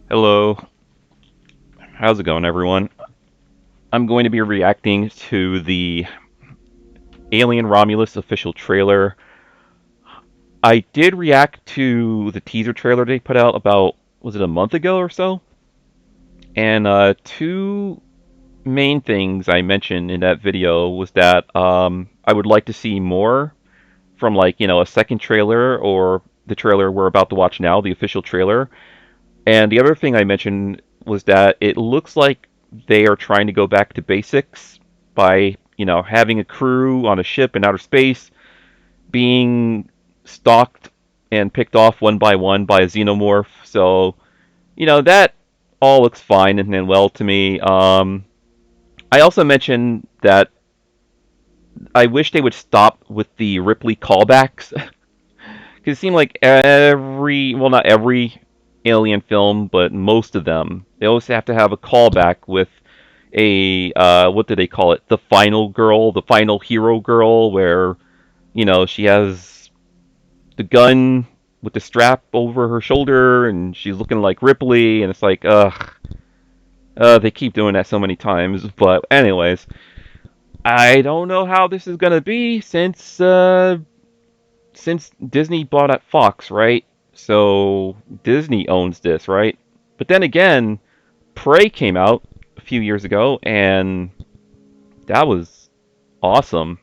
Hello, how's it going, everyone? I'm going to be reacting to the Alien Romulus official trailer. I did react to the teaser trailer they put out about, was it a month ago or so? And two main things I mentioned in that video was that I would like to see more from, like, a second trailer or the trailer we're about to watch now, the official trailer. And the other thing I mentioned was that it looks like they are trying to go back to basics by, having a crew on a ship in outer space being stalked and picked off one by a xenomorph. So, that all looks fine and well to me. I also mentioned that I wish they would stop with the Ripley callbacks. Because it seemed like well, not every Alien film, but most of them, they always have to have a callback with a, what do they call it? The final girl, the final hero girl, where, she has the gun with the strap over her shoulder and she's looking like Ripley, and it's like, they keep doing that so many times. But, anyways, I don't know how this is gonna be since Disney bought out Fox, right? So Disney owns this, right? But then again, Prey came out a few years ago, and that was awesome.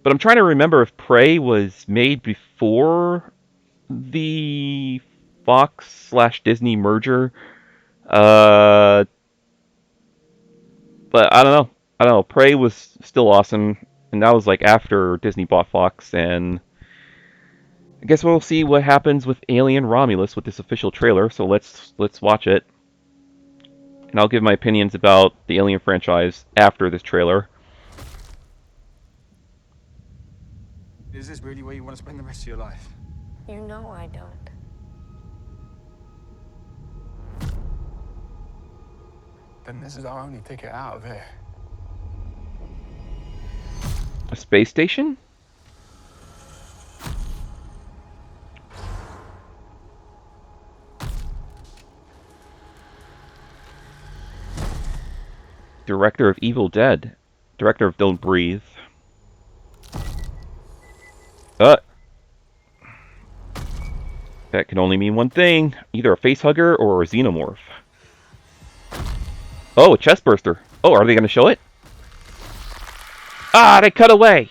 But I'm trying to remember if Prey was made before the Fox slash Disney merger. Uh, but I don't know. I don't know. Prey was still awesome, and that was like after Disney bought Fox, and I guess we'll see what happens with Alien Romulus with this official trailer. So let's watch it, and I'll give my opinions about the Alien franchise after this trailer. Is this really where you want to spend the rest of your life? You know I don't. Then this is our only ticket out of here. A space station? Director of Evil Dead. Director of Don't Breathe. Uh, that can only mean one thing. Either a facehugger or a xenomorph. Oh, a chestburster. Oh, are they going to show it? Ah, they cut away!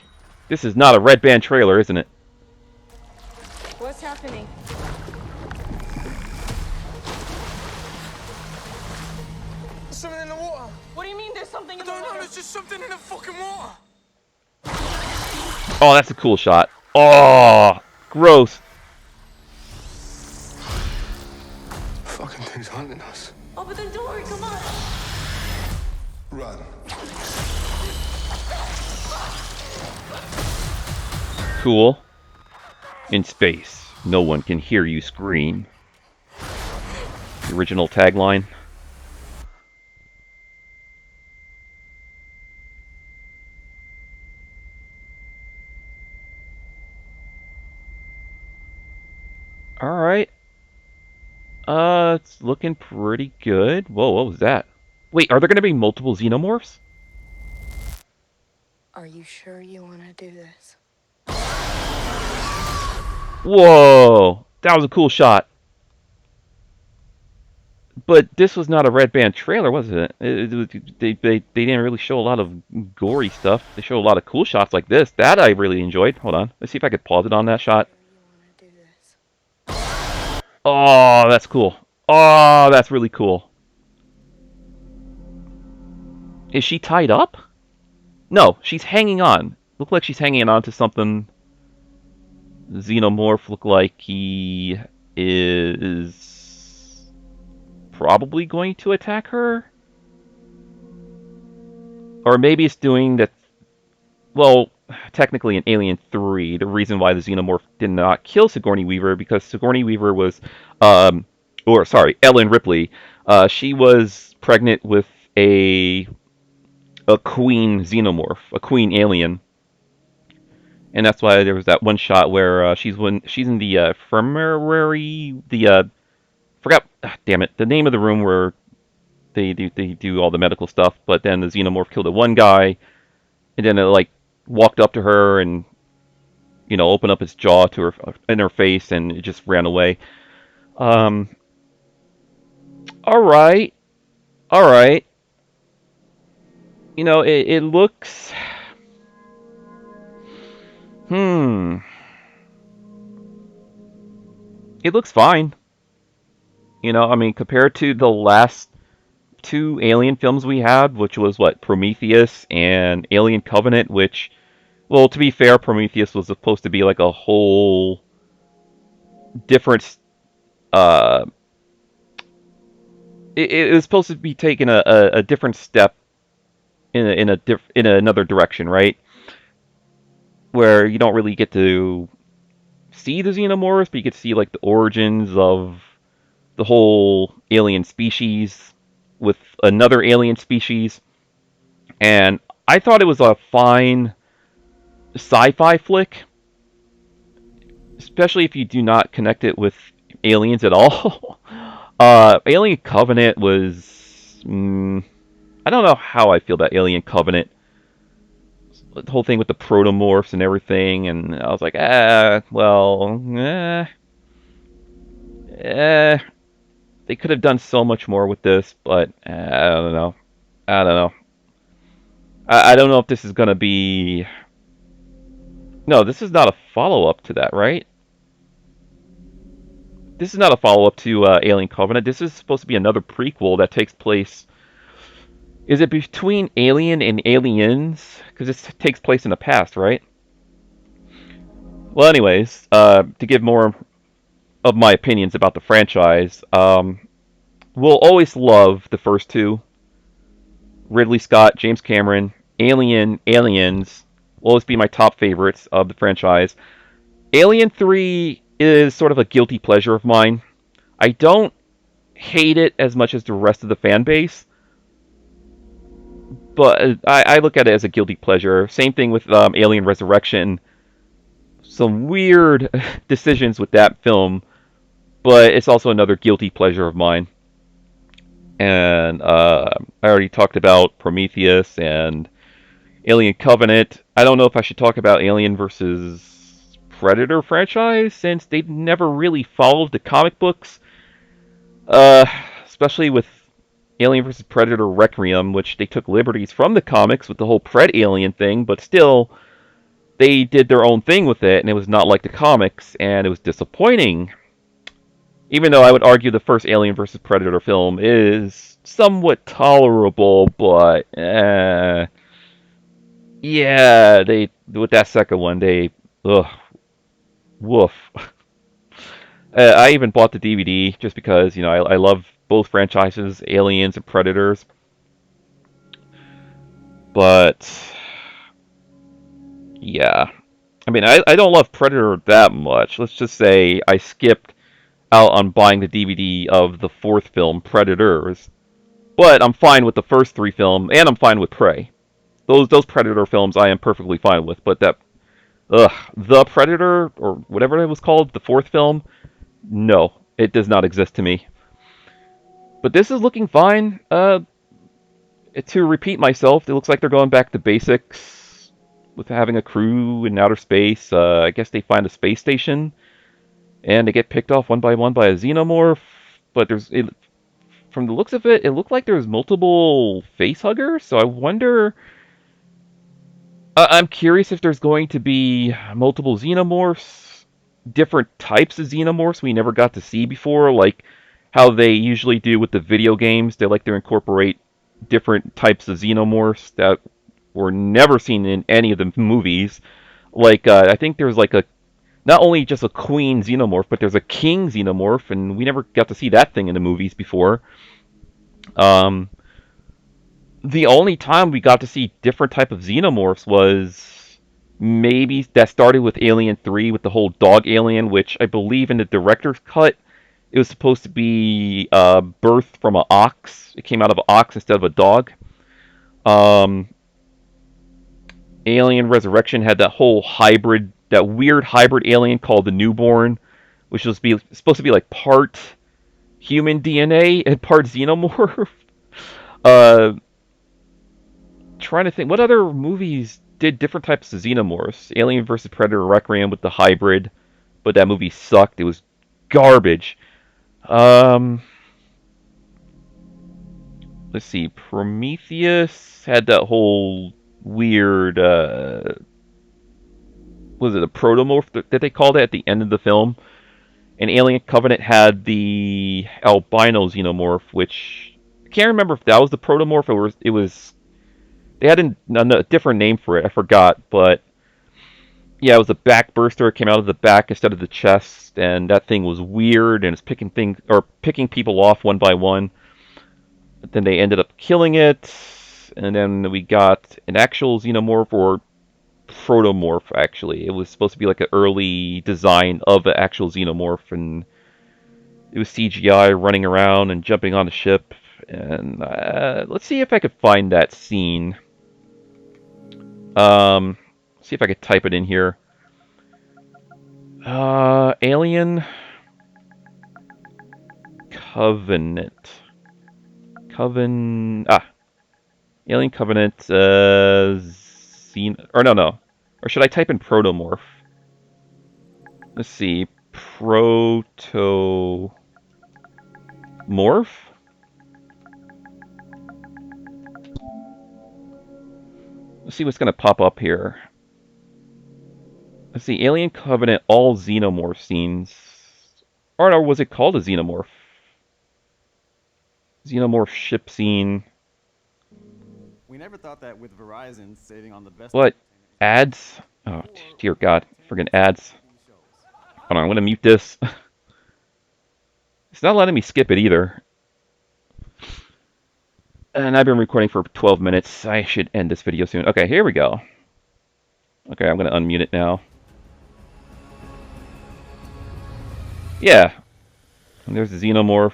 This is not a Red Band trailer, isn't it? What's happening? There's something in the water. What do you mean there's something I in the don't know, water? there's just something in the fucking water. Oh, that's a cool shot. Oh, gross. Fucking thing's hunting us. Open the door, come on. Run. Cool. In space, no one can hear you scream. The original tagline. Alright. It's looking pretty good. Whoa, what was that? Wait, are there gonna be multiple xenomorphs? Are you sure you want to do this? Whoa! That was a cool shot. But this was not a Red Band trailer, was it? They didn't really show a lot of gory stuff. They showed a lot of cool shots like this. That I really enjoyed. Hold on. Let's see if I could pause it on that shot. Sure you want to do this? Oh, that's cool. Oh, that's really cool. Is she tied up? No, she's hanging on. Look like she's hanging on to something. Xenomorph look like he is probably going to attack her. Or maybe it's doing that. Well, technically in Alien 3, the reason why the Xenomorph did not kill Sigourney Weaver, because Sigourney Weaver was, or sorry, Ellen Ripley, she was pregnant with a a queen Xenomorph, a queen alien, and that's why there was that one shot where she's in the infirmary, the forgot. Damn it, the name of the room where they do all the medical stuff. But then the xenomorph killed the one guy, and then it like walked up to her and opened up its jaw to her in her face, and it just ran away. Um, all right, all right. It looks. Hmm. It looks fine. I mean, compared to the last two Alien films we had, which was what, Prometheus and Alien Covenant, which, well, to be fair, Prometheus was supposed to be like a whole different. Uh, it was supposed to be taking a different step in another direction, right? Where you don't really get to see the xenomorphs, but you get to see like the origins of the whole alien species with another alien species. And I thought it was a fine sci-fi flick, especially if you do not connect it with aliens at all. Alien Covenant was. I don't know how I feel about Alien Covenant. The whole thing with the protomorphs and everything, and I was like, well, eh. They could have done so much more with this, but I don't know. I don't know. I don't know if this is gonna be. No, this is not a follow up to that, right? This is not a follow up to Alien Covenant. This is supposed to be another prequel that takes place. Is it between Alien and Aliens? Because this takes place in the past, right? Well, anyways, to give more of my opinions about the franchise, we'll always love the first two: Ridley Scott, James Cameron, Alien, Aliens. Will always be my top favorites of the franchise. Alien 3 is sort of a guilty pleasure of mine. I don't hate it as much as the rest of the fan base, but I look at it as a guilty pleasure. Same thing with Alien Resurrection. Some weird decisions with that film, but it's also another guilty pleasure of mine. And I already talked about Prometheus and Alien Covenant. I don't know if I should talk about Alien versus Predator franchise since they never really followed the comic books, uh, especially with Alien vs. Predator Requiem, which they took liberties from the comics with the whole Pred Alien thing, but still, they did their own thing with it, and it was not like the comics, and it was disappointing. Even though I would argue the first Alien vs. Predator film is somewhat tolerable, but yeah, they with that second one, they ugh, woof. I even bought the DVD just because I love both franchises, Aliens and Predators, but yeah. I mean, I don't love Predator that much. Let's just say I skipped out on buying the DVD of the fourth film, Predators. But I'm fine with the first three films, and I'm fine with Prey. Those Predator films I am perfectly fine with. But the Predator or whatever it was called, the fourth film, no, it does not exist to me. But this is looking fine. To repeat myself, it looks like they're going back to basics with having a crew in outer space. I guess they find a space station and they get picked off one by a xenomorph. But from the looks of it, it looked like there's multiple face huggers. So I wonder. I'm curious if there's going to be multiple xenomorphs, different types of xenomorphs we never got to see before, like how they usually do with the video games. They like to incorporate different types of xenomorphs that were never seen in any of the movies. Like I think there's like a not only just a queen xenomorph, but there's a king xenomorph, and we never got to see that thing in the movies before. Um, the only time we got to see different type of xenomorphs was maybe that started with Alien 3 with the whole dog alien, which I believe in the director's cut it was supposed to be birthed from an ox. It came out of an ox instead of a dog. Um, Alien Resurrection had that whole hybrid, that weird hybrid alien called the Newborn, which was supposed to be like part. human DNA and part xenomorph. uh, Trying to think, what other movies did different types of xenomorphs? Alien vs Predator Requiem with the hybrid, but that movie sucked. It was garbage. Um, let's see. Prometheus had that whole weird. Was it a protomorph that they called it at the end of the film? And Alien Covenant had the albino xenomorph, which I can't remember if that was the protomorph or it was. They had a different name for it. I forgot, but yeah, it was a back burster. It came out of the back instead of the chest, and that thing was weird. And it's picking people off one by one. But then they ended up killing it, and then we got an actual xenomorph or protomorph. Actually, it was supposed to be like an early design of the actual xenomorph, and it was CGI running around and jumping on the ship. And let's see if I could find that scene. Um, see if I could type it in here. Alien Covenant. Alien Covenant, or no. Or should I type in protomorph? Let's see. Protomorph? Let's see what's going to pop up here. Let's see. Alien Covenant, all xenomorph scenes. Or no, was it called a xenomorph? Xenomorph ship scene. We never thought that with Verizon saving on the best What? entertainment is good. Ads? Oh, Before, dear we God. had Friggin' 10 ads. TV shows. Hold on, I'm going to mute this. It's not letting me skip it either. And I've been recording for 12 minutes. I should end this video soon. Okay, here we go. Okay, I'm going to unmute it now. Yeah. And there's the xenomorph.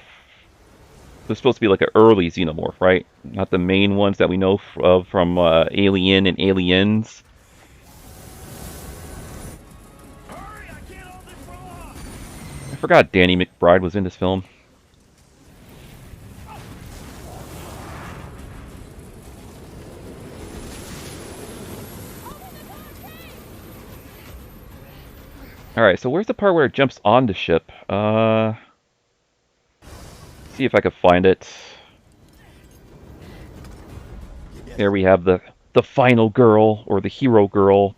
It's supposed to be like an early xenomorph, right? Not the main ones that we know of from Alien and Aliens. I forgot Danny McBride was in this film. Alright, so where's the part where it jumps on the ship? See if I can find it. There we have the final girl, or the hero girl,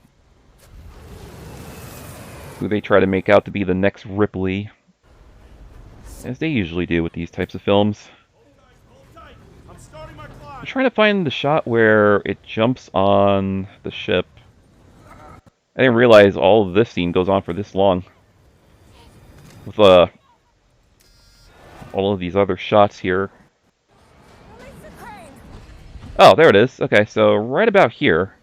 who they try to make out to be the next Ripley, as they usually do with these types of films. I'm trying to find the shot where it jumps on the ship. I didn't realize all of this scene goes on for this long. With all of these other shots here. Oh, there it is. Okay, so right about here.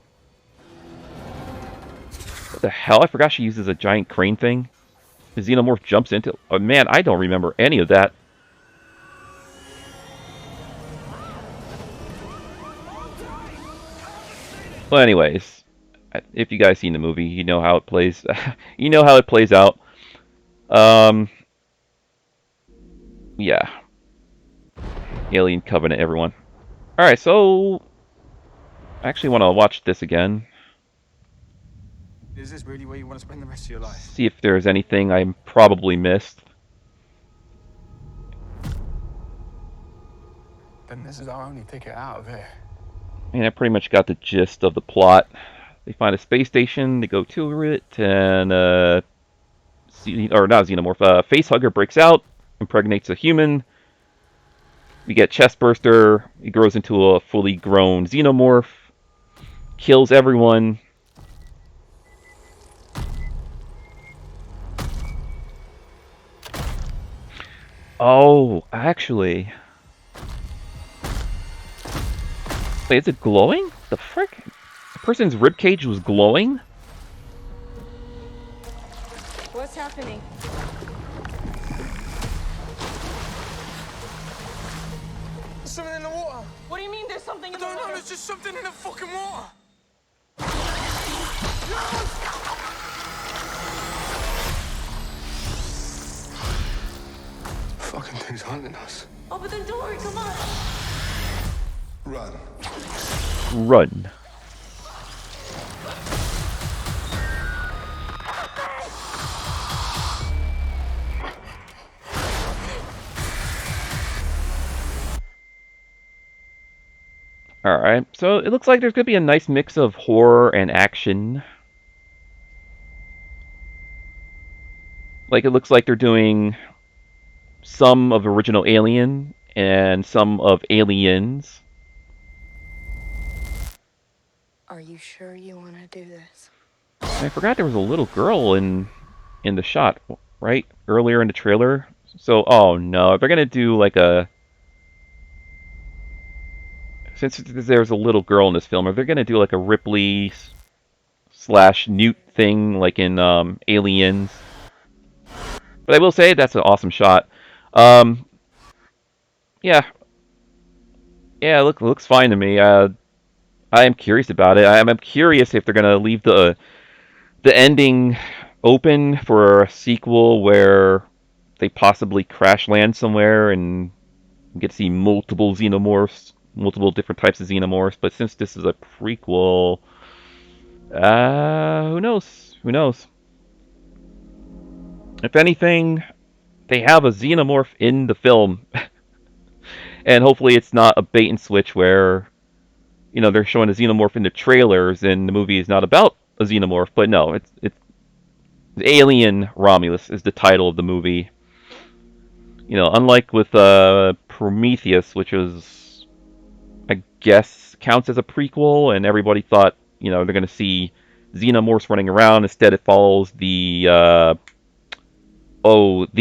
What the hell? I forgot she uses a giant crane thing. The xenomorph jumps into... Oh man, I don't remember any of that. Well, anyways, if you guys seen the movie, you know how it plays. You know how it plays out. Yeah. Alien Covenant, everyone. Alright, so... I actually want to watch this again. Is this really where you want to spend the rest of your life? See if there's anything I probably missed. Then this is our only ticket out of here. And I pretty much got the gist of the plot. They find a space station, they go to it, and or not xenomorph, facehugger breaks out, impregnates a human. We get chestburster, he grows into a fully grown xenomorph, kills everyone. Oh, actually. Wait, is it glowing? The frick? The person's ribcage was glowing? What's happening? There's something in the water. What do you mean there's something in the I don't know, water? there's just something in the fucking water. Fucking thing. He's hunting us. Open the door, come on. Run. Run. Alright, so it looks like there's going to be a nice mix of horror and action. Like, it looks like they're doing some of original Alien and some of Aliens. Are you sure you want to do this? I forgot there was a little girl in the shot, right? Earlier in the trailer. So, oh no, if they're gonna do like a since there's a little girl in this film, are they gonna do like a Ripley slash Newt thing like in Aliens? But I will say that's an awesome shot. Um, yeah, yeah, looks fine to me. I am curious about it. I'm curious if they're gonna leave the ending open for a sequel where they possibly crash land somewhere and get to see multiple xenomorphs, multiple different types of xenomorphs. But since this is a prequel, who knows? Who knows? If anything, they have a xenomorph in the film, and hopefully it's not a bait and switch where they're showing a xenomorph in the trailers and the movie is not about a xenomorph. But no, it's Alien Romulus is the title of the movie. Unlike with Prometheus, which was, I guess, counts as a prequel, and everybody thought, they're going to see xenomorphs running around. Instead, it follows the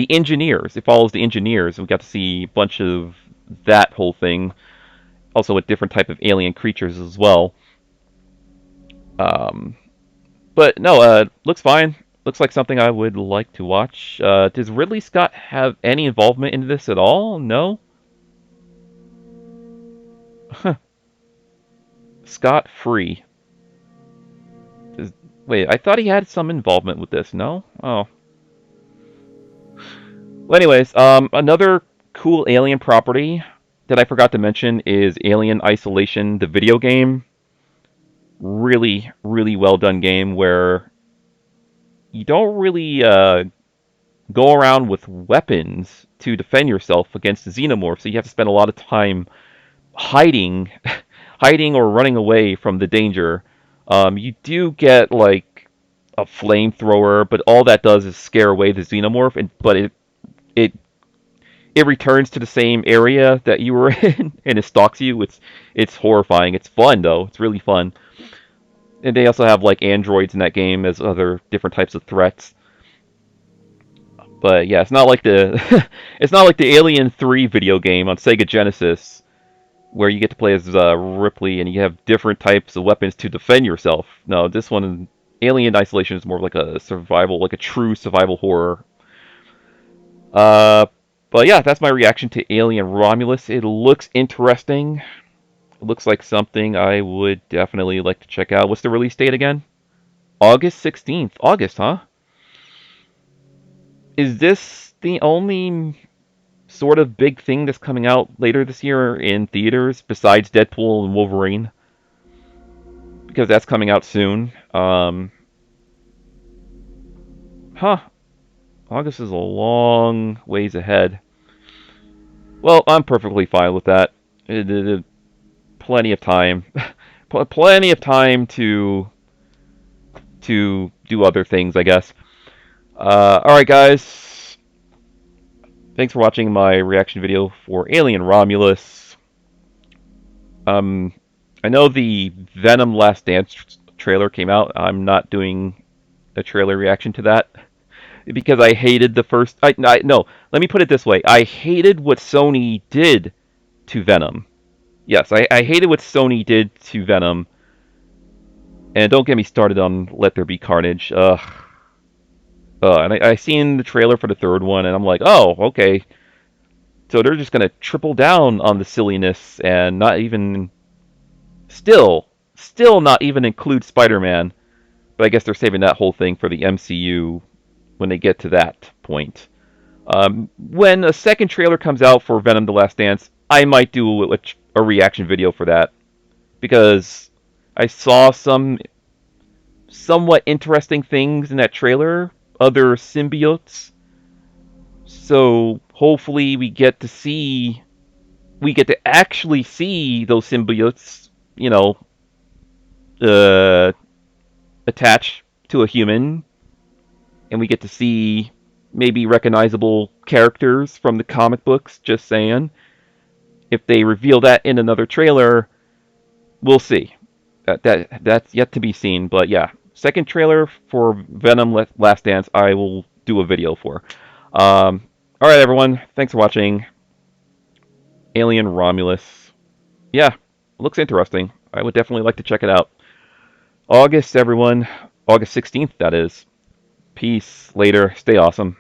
engineers. It follows the engineers. We got to see a bunch of that whole thing, also with different type of alien creatures as well. Um, but no, looks fine. Looks like something I would like to watch. Does Ridley Scott have any involvement in this at all? No. Scott free. Does, wait, I thought he had some involvement with this. No. Oh. Well, anyways, another cool Alien property that I forgot to mention is Alien Isolation, the video game. Really, really well done game where you don't really go around with weapons to defend yourself against the xenomorph, so you have to spend a lot of time hiding, hiding or running away from the danger. You do get like a flamethrower, but all that does is scare away the xenomorph, but it it returns to the same area that you were in and it stalks you. It's horrifying. It's fun though. It's really fun. And they also have like androids in that game as other different types of threats. But yeah, it's not like the it's not like the Alien 3 video game on Sega Genesis where you get to play as Ripley and you have different types of weapons to defend yourself. No, this one, Alien Isolation, is more like a survival, like a true survival horror. Uh, but yeah, that's my reaction to Alien Romulus. It looks interesting. It looks like something I would definitely like to check out. What's the release date again? August 16th. August, huh? Is this the only sort of big thing that's coming out later this year in theaters besides Deadpool and Wolverine? Because that's coming out soon. Huh. August is a long ways ahead. Well, I'm perfectly fine with that. Plenty of time. Plenty of time to do other things, I guess. Alright, guys. Thanks for watching my reaction video for Alien Romulus. Um, I know the Venom Last Dance trailer came out. I'm not doing a trailer reaction to that because I hated the first. No, let me put it this way. I hated what Sony did to Venom. Yes, I hated what Sony did to Venom. And don't get me started on Let There Be Carnage. And I seen the trailer for the third one, and I'm like, oh, okay. So they're just gonna triple down on the silliness and not even, still not even include Spider-Man. But I guess they're saving that whole thing for the MCU when they get to that point. When a second trailer comes out for Venom: The Last Dance, I might do a reaction video for that because I saw some somewhat interesting things in that trailer, other symbiotes. So hopefully we get to actually see those symbiotes, you know, uh, attach to a human, and we get to see maybe recognizable characters from the comic books. Just saying, if they reveal that in another trailer, we'll see. That's yet to be seen. But yeah, second trailer for Venom: Last Dance, I will do a video for. All right, everyone, thanks for watching Alien Romulus. Yeah, looks interesting. I would definitely like to check it out. August, everyone. August 16th, that is. Peace. Later. Stay awesome.